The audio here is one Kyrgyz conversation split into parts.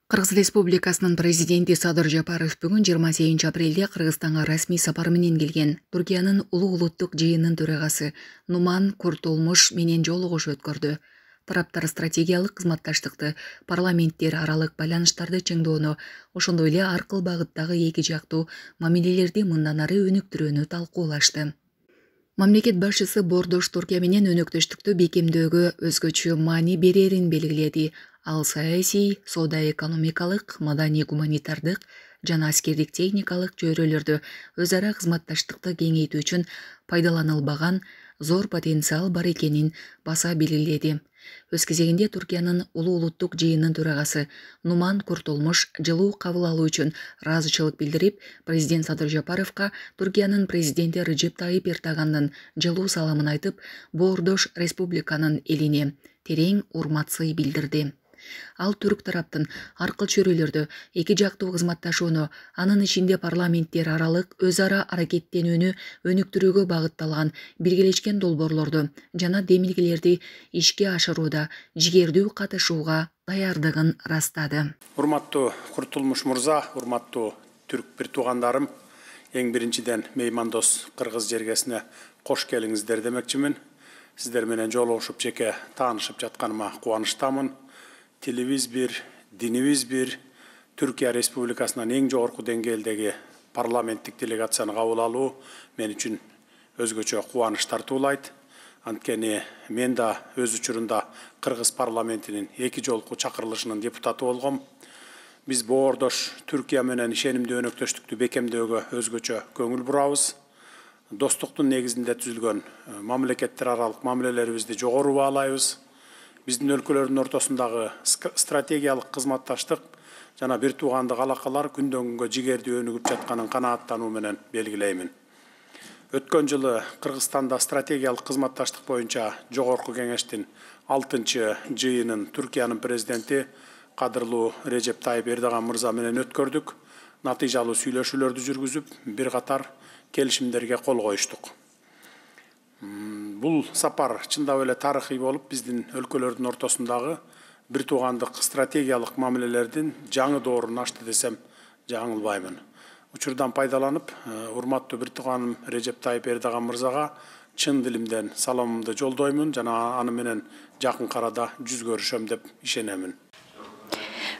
Кыргыз Республикасынын президенти Садыр Жапаров бүгүн 28 апрелде Кыргызстанга расмий сапар менен келген. Түркиянын улуу улуттук жыйынынын төрагасы Нуман Куртулмуш менен жолугуш өткөрдү. Тараптар стратегиялык кызматташтыкты, парламенттер аралык байланыштарды чыңдоону, ошондой эле аркыл багыттагы эки жактуу мамилелерди мындан ары өнүктүрүүнү талкуулашты. Мамлекет башчысы Бордош Түркия менен өнөктөштүктү бекемдөөгө өзгөчө маани берерин белгиледи. Ал саясий, соода-экономикалык, маданий-гуманитардык жана аскердик техникалык чөйрөлөрдө өз ара кызматташтыкты кеңейтүү үчүн пайдаланылбаган зор потенциал бар экенин баса белгиледи. Өз кезегинде Түркиянын улуу улуттук жыйынынын төрагасы Нуман Куртулмуш жылуу кабыл алуу үчүн ыраазычылык билдирип, президент Садыр Жапаровго Түркиянын президенти Режеп Тайип Эрдогандын жылуу саламын айтып, Бордош республиканын элине терең урмат-сый билдирди. Ал түрк тараптын аркыл чөйрөлөрдө эки жактуу кызматташууну, анын ичинде парламенттер аралык өз ара аракеттенүүнү өнүктүрүүгө багытталган биргелешкен долбоорлорду жана демилгелерди ишке ашырууда жигердүү катышууга даярдыгын ырастады. Урматтуу Куртулмуш мырза, урматтуу түрк бир туугандарым, эң биринчиден меймандос кыргыз жергесине кош келиңиздер демекчимин. Сиздер менен жолугушуп жеке таанышып жатканыма кубанычтамын. Тилибиз бир, динибиз бир, Түркия Республикасынын эң жогорку деңгээлдеги парламенттик делегацияны кабыл алуу мен үчүн өзгөчө кубаныч тартуулайт. Анткени мен да өз учурунда Кыргыз парламентинин эки жолку чакырылышынын депутаты болгом. Биз Боордош Түркия менен ишенимдүү өнөктөштүктү бекемдөөгө өзгөчө көңүл бурабыз. Достуктун негизинде түзүлгөн мамлекеттер аралык мамилелерибизди жогору баалайбыз. Биздин өлкөлөрдүн ортосундагы стратегиялык кызматташтык жана бир туугандык алакалар күндөн күнгө жигердүү өнүгүп жатканын канааттануу менен белгилеймин. Өткөн жылы Кыргызстанда стратегиялык кызматташтык боюнча жогорку кеңештин 6-чы жыйынын Түркиянын президенти кадырлуу Режеп Тайип Эрдоган мырза менен өткөрдүк. Натыйжалуу сүйлөшүүлөрдү жүргүзүп, бир катар келишимдерге кол коюштук. Бул сапар чындап эле тарыхый болуп, биздин өлкөлөрдүн ортосундагы бир туугандык стратегиялык мамилелердин жаңы доорун ачты десем жаңылбаймын. Учурдан пайдаланып, урматтуу бир тууганым Режеп Тайип Эрдоган мырзага чын дилимден саламымды жолдоймун жана аны менен жакын арада жүз көрүшөм деп ишенемин.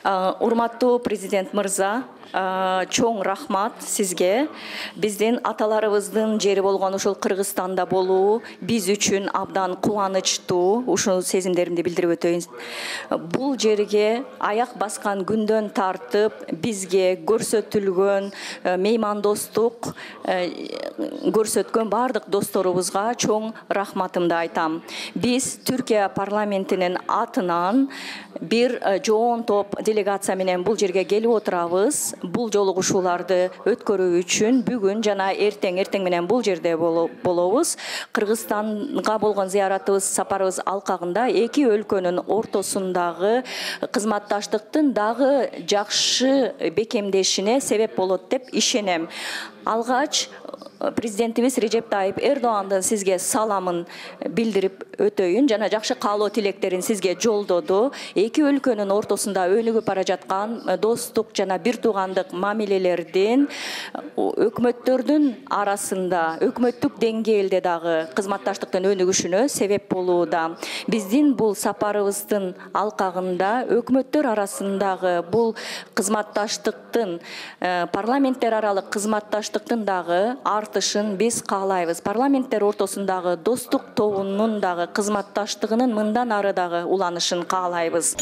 Урматтуу президент мырза, чоң рахмат сизге. Биздин аталарыбыздын жери болгон ушул Кыргызстанда болуу биз үчүн абдан кубанычтуу. Ушул сезимдеримди билдирип өтөйүн. Бул жерге аяк баскан күндөн тартып бизге көрсөтүлгөн меймандостук көрсөткөн бардык досторубузга чоң рахматымды айтам. Биз Түркия парламентинин атынан бир жоон топ делегация менен бул жерге келип отурабыз. Бул жолугушууларды өткөрүү үчүн бүгүн жана эртең менен бул жерде болобуз. Кыргызстанга болгон зыяратыбыз, сапарыбыз алкагында эки өлкөнүн ортосундагы кызматташтыктын дагы жакшы бекемдешине себеп болот деп ишенем. Алгач президентибиз Режеп Тайип Эрдогандын сизге саламын билдирип өтөйүн жана жакшы каалоо тилектерин сизге жолдоду. Эки өлкөнүн ортосунда өнүгүп бара жаткан достук жана бир туугандык мамилелердин өкмөттөрдүн арасында, өкмөттүк деңгээлде дагы кызматташтыктын өнүгүшүнө себеп болууда. Биздин бул сапарыбыздын алкагында өкмөттөр арасындагы бул кызматташтыктын, парламенттер аралык кызматташтыктын дагы артышын биз каалайбыз. Парламенттер ортосундагы достук тобунун дагы кызматташтыгынын мындан ары дагы уланышын каалайбыз.